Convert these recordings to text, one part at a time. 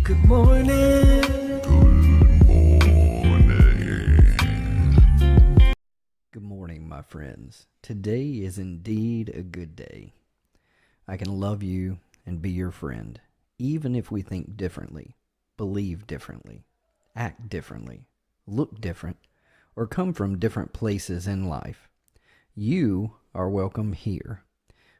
Good morning. Good morning, my friends. Today is indeed a good day. I can love you and be your friend, even if we think differently, believe differently, act differently, look different, or come from different places in life. You are welcome here.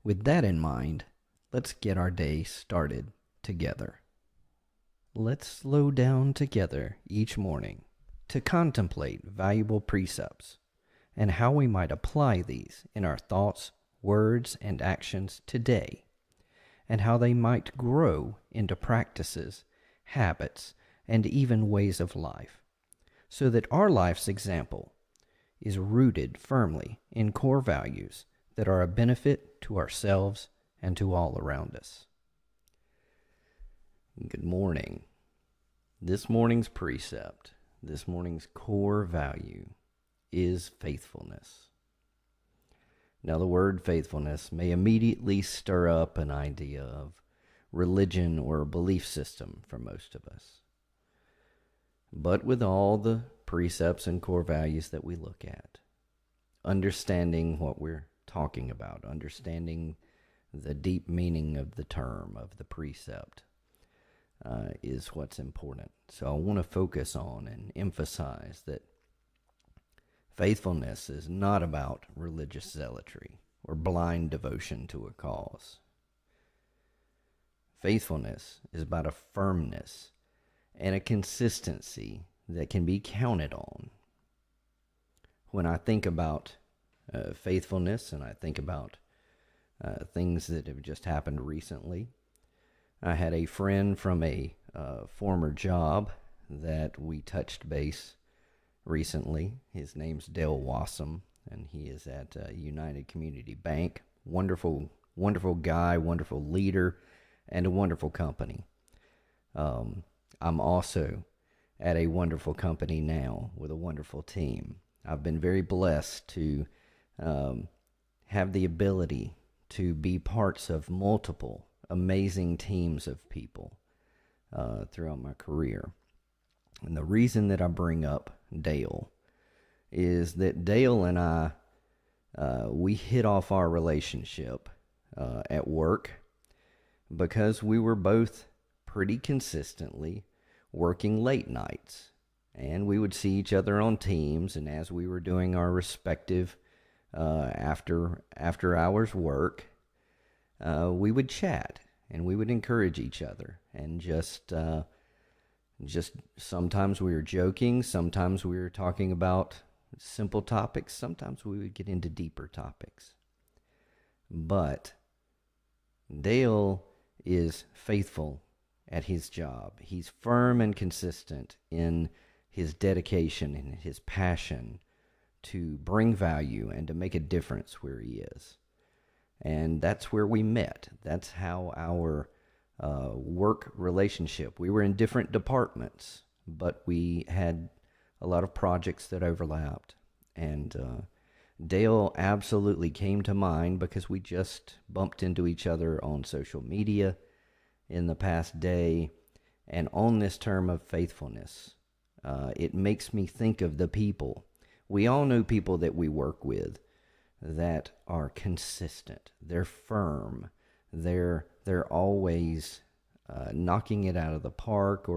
With that in mind, let's get our day started together. Let's slow down together each morning to contemplate valuable precepts and how we might apply these in our thoughts, words, and actions today, and how they might grow into practices, habits, and even ways of life, so that our life's example is rooted firmly in core values that are a benefit to ourselves and to all around us. Good morning. This morning's precept, this morning's core value is faithfulness. Now, the word faithfulness may immediately stir up an idea of religion or a belief system for most of us. But with all the precepts and core values that we look at, understanding what we're talking about, understanding the deep meaning of the term, of the precept, is what's important. So I want to focus on and emphasize that faithfulness is not about religious zealotry or blind devotion to a cause. Faithfulness is about a firmness and a consistency that can be counted on. When I think about faithfulness and I think about things that have just happened recently, I had a friend from a former job that we touched base recently. His name's Dale Wassam, and he is at United Community Bank. Wonderful, wonderful guy, wonderful leader, and a wonderful company. I'm also at a wonderful company now with a wonderful team. I've been very blessed to have the ability to be parts of multiple amazing teams of people throughout my career. And the reason that I bring up Dale is that Dale and I, we hit off our relationship at work because we were both pretty consistently working late nights. And we would see each other on teams, and as we were doing our respective after hours work, we would chat and we would encourage each other, and just sometimes we were joking, sometimes we were talking about simple topics, sometimes we would get into deeper topics. But Dale is faithful at his job. He's firm and consistent in his dedication and his passion to bring value and to make a difference where he is. And that's where we met. That's how our work relationship. We were in different departments, but we had a lot of projects that overlapped. And Dale absolutely came to mind because we just bumped into each other on social media in the past day. And on this term of faithfulness, it makes me think of the people. We all know people that we work with that are consistent. They're firm. They're always knocking it out of the park.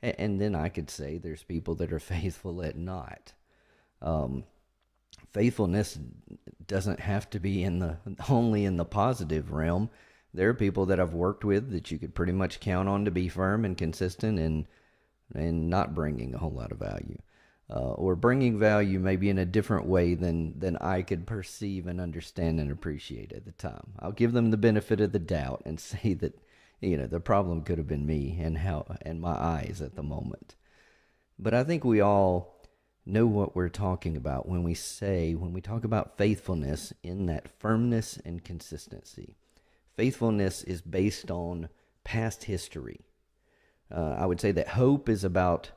And then I could say there's people that are faithful at not. Faithfulness doesn't have to be only in the positive realm. There are people that I've worked with that you could pretty much count on to be firm and consistent and not bringing a whole lot of value. Or bringing value maybe in a different way than I could perceive and understand and appreciate at the time. I'll give them the benefit of the doubt and say that, the problem could have been me and my eyes at the moment. But I think we all know what we're talking about when we talk about faithfulness in that firmness and consistency. Faithfulness is based on past history. I would say that hope is about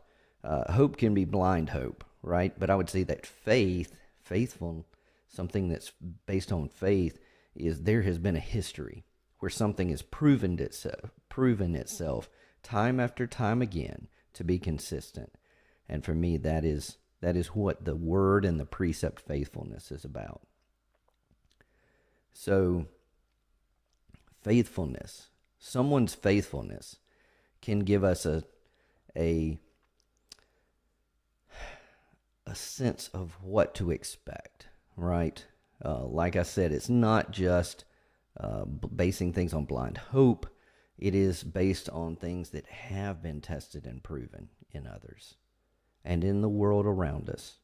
hope can be blind hope, right? But I would say that faithful, something that's based on faith, is there has been a history where something has proven itself time after time again to be consistent. And for me, that is what the word and the precept faithfulness is about. So, faithfulness, someone's faithfulness can give us a sense of what to expect, right? Like I said, it's not just basing things on blind hope. It is based on things that have been tested and proven in others and in the world around us.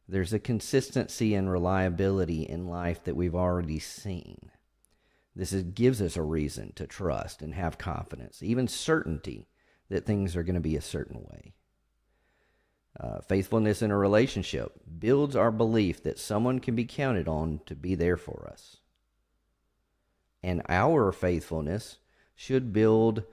There's a consistency and reliability in life that we've already seen. Gives us a reason to trust and have confidence, even certainty that things are going to be a certain way. Faithfulness in a relationship builds our belief that someone can be counted on to be there for us. And our faithfulness should build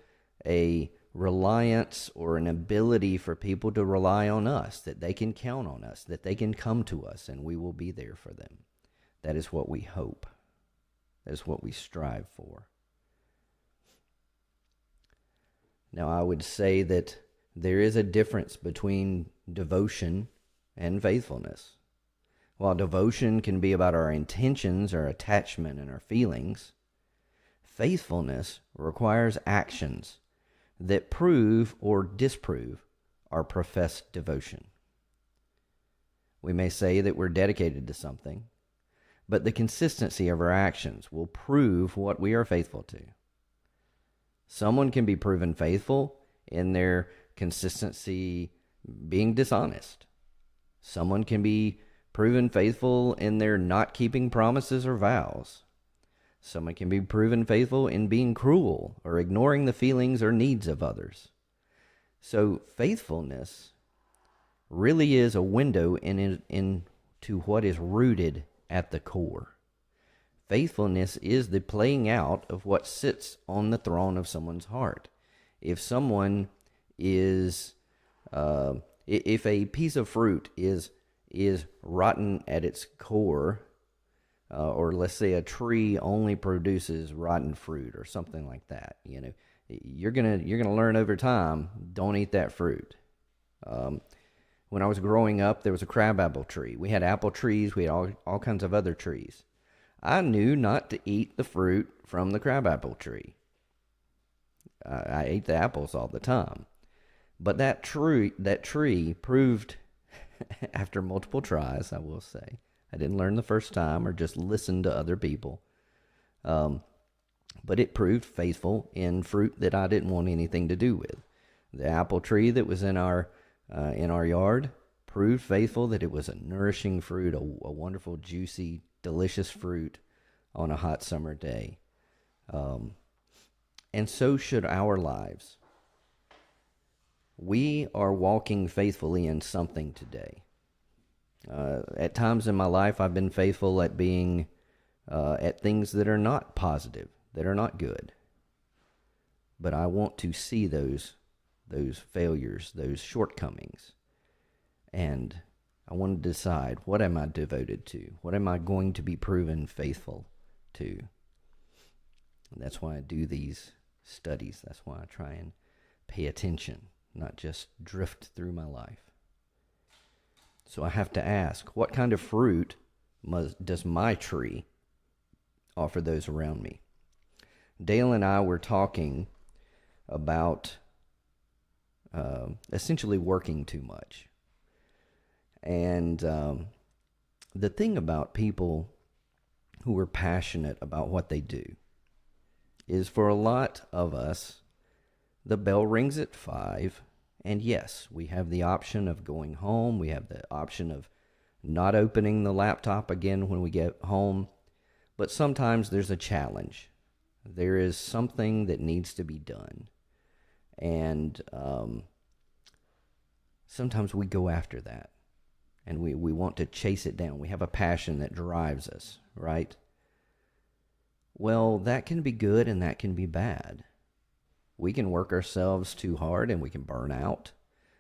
a reliance or an ability for people to rely on us, that they can count on us, that they can come to us and we will be there for them. That is what we hope. That is what we strive for. Now, I would say that there is a difference between devotion and faithfulness. While devotion can be about our intentions, our attachment, and our feelings, faithfulness requires actions that prove or disprove our professed devotion. We may say that we're dedicated to something, but the consistency of our actions will prove what we are faithful to. Someone can be proven faithful in their consistency being dishonest. Someone can be proven faithful in their not keeping promises or vows. Someone can be proven faithful in being cruel or ignoring the feelings or needs of others. So faithfulness really is a window into what is rooted at the core. Faithfulness is the playing out of what sits on the throne of someone's heart. If someone is, if a piece of fruit is rotten at its core, or let's say a tree only produces rotten fruit or something like that, you're gonna learn over time, don't eat that fruit. When I was growing up, there was a crabapple tree. We had apple trees. We had all kinds of other trees. I knew not to eat the fruit from the crabapple tree. I ate the apples all the time. But that tree proved, after multiple tries, I will say, I didn't learn the first time or just listen to other people. But it proved faithful in fruit that I didn't want anything to do with. The apple tree that was in our yard proved faithful that it was a nourishing fruit, a wonderful, juicy, delicious fruit on a hot summer day. And so should our lives. We are walking faithfully in something today. At times in my life, I've been faithful at being at things that are not positive, that are not good. But I want to see those failures, those shortcomings, and I want to decide, what am I devoted to? What am I going to be proven faithful to? And that's why I do these studies. That's why I try and pay attention, not just drift through my life. So I have to ask, what kind of fruit does my tree offer those around me? Dale and I were talking about essentially working too much. And the thing about people who are passionate about what they do is, for a lot of us, the bell rings at 5, and yes, we have the option of going home. We have the option of not opening the laptop again when we get home. But sometimes there's a challenge. There is something that needs to be done. And sometimes we go after that. And we want to chase it down. We have a passion that drives us, right? Well, that can be good and that can be bad. We can work ourselves too hard and we can burn out.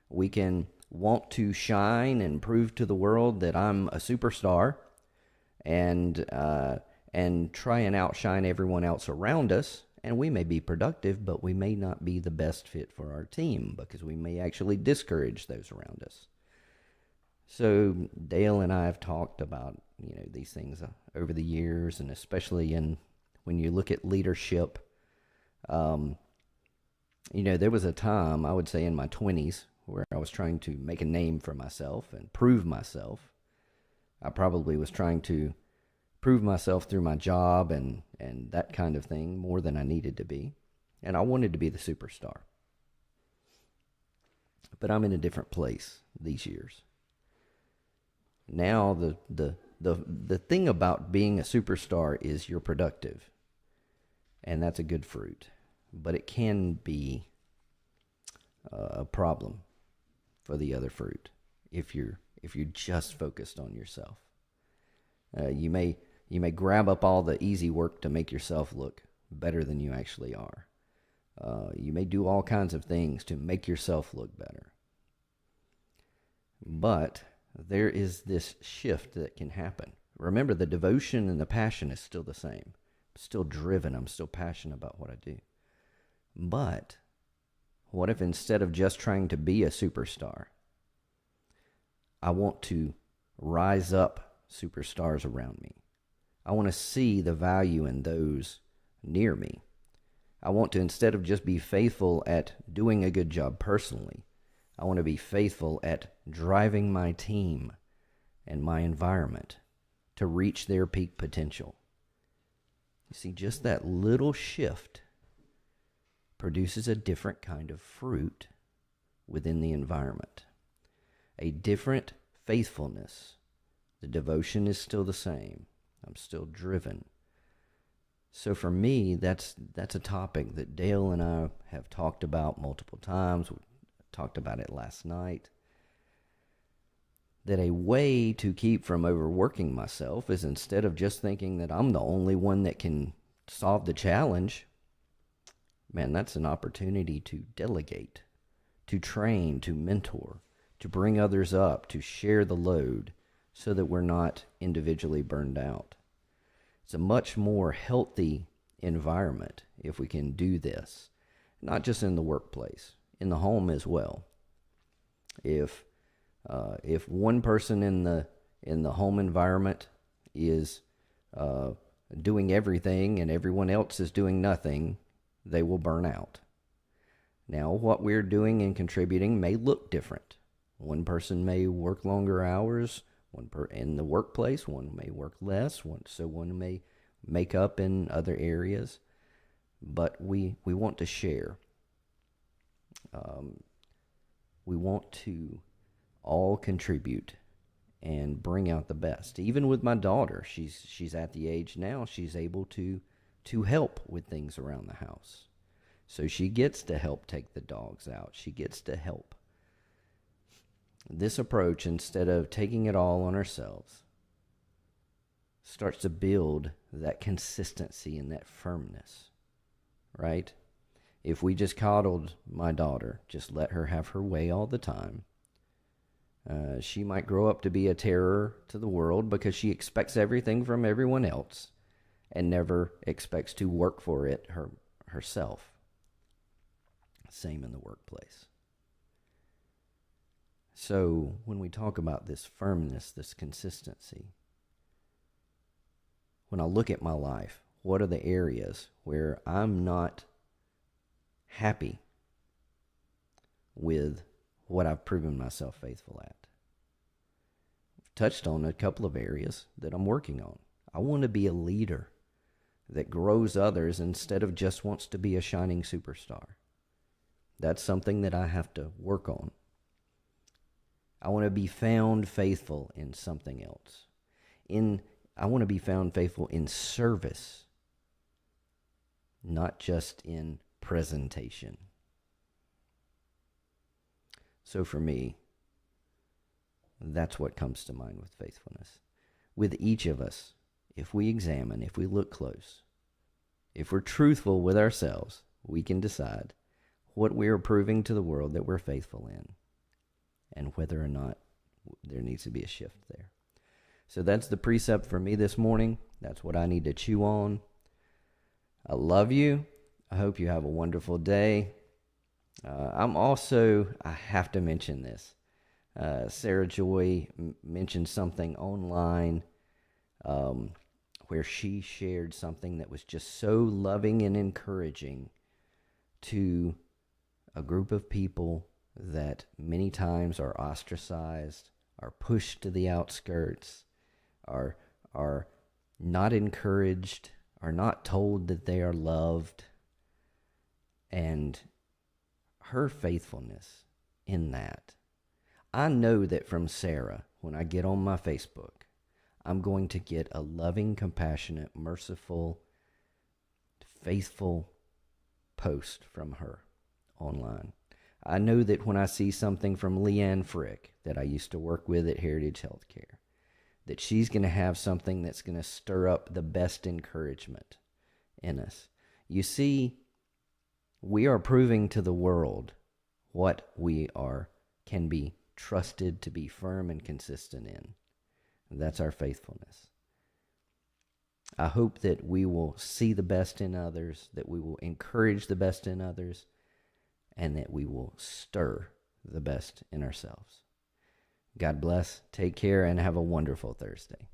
We can want to shine and prove to the world that I'm a superstar and try and outshine everyone else around us. And we may be productive, but we may not be the best fit for our team because we may actually discourage those around us. So Dale and I have talked about, these things over the years, and especially when you look at leadership. There was a time, I would say in my 20s, where I was trying to make a name for myself and prove myself. I probably was trying to prove myself through my job and that kind of thing more than I needed to be. And I wanted to be the superstar. But I'm in a different place these years. Now the thing about being a superstar is you're productive. And that's a good fruit. But it can be a problem for the other fruit if you're just focused on yourself. You may grab up all the easy work to make yourself look better than you actually are. You may do all kinds of things to make yourself look better. But there is this shift that can happen. Remember, the devotion and the passion is still the same. I'm still driven. I'm still passionate about what I do. But what if instead of just trying to be a superstar, I want to rise up superstars around me? I want to see the value in those near me. I want to, instead of just be faithful at doing a good job personally, I want to be faithful at driving my team and my environment to reach their peak potential. You see, just that little shift produces a different kind of fruit within the environment. A different faithfulness. The devotion is still the same. I'm still driven. So for me, that's a topic that Dale and I have talked about multiple times. We talked about it last night. That a way to keep from overworking myself is, instead of just thinking that I'm the only one that can solve the challenge, man, that's an opportunity to delegate, to train, to mentor, to bring others up, to share the load so that we're not individually burned out. It's a much more healthy environment if we can do this, not just in the workplace, in the home as well. If one person in the home environment is doing everything and everyone else is doing nothing, they will burn out. Now, what we're doing and contributing may look different. One person may work longer hours in the workplace, one may work less, one may make up in other areas, but we want to share. We want to all contribute and bring out the best. Even with my daughter, she's at the age now she's able to help with things around the house. So she gets to help take the dogs out. She gets to help. This approach, instead of taking it all on ourselves, starts to build that consistency and that firmness, right? If we just coddled my daughter, just let her have her way all the time, she might grow up to be a terror to the world because she expects everything from everyone else and never expects to work for it herself. Same in the workplace. So when we talk about this firmness, this consistency, when I look at my life, what are the areas where I'm not happy with what I've proven myself faithful at? I've touched on a couple of areas that I'm working on. I want to be a leader that grows others instead of just wants to be a shining superstar. That's something that I have to work on. I want to be found faithful in something else. I want to be found faithful in service, not just in presentation. So for me, that's what comes to mind with faithfulness. With each of us, if we examine, if we look close, if we're truthful with ourselves, we can decide what we are proving to the world that we're faithful in, and whether or not there needs to be a shift there. So that's the precept for me this morning. That's what I need to chew on. I love you, I hope you have a wonderful day. I have to mention this. Sarah Joy mentioned something online where she shared something that was just so loving and encouraging to a group of people that many times are ostracized, are pushed to the outskirts, are not encouraged, are not told that they are loved, and her faithfulness in that. I know that from Sarah, when I get on my Facebook, I'm going to get a loving, compassionate, merciful, faithful post from her online. I know that when I see something from Leanne Frick that I used to work with at Heritage Healthcare, that she's going to have something that's going to stir up the best encouragement in us. You see, we are proving to the world what we can be trusted to be firm and consistent in. That's our faithfulness. I hope that we will see the best in others, that we will encourage the best in others, and that we will stir the best in ourselves. God bless, take care, and have a wonderful Thursday.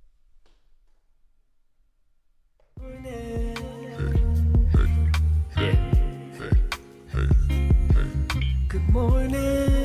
Good morning.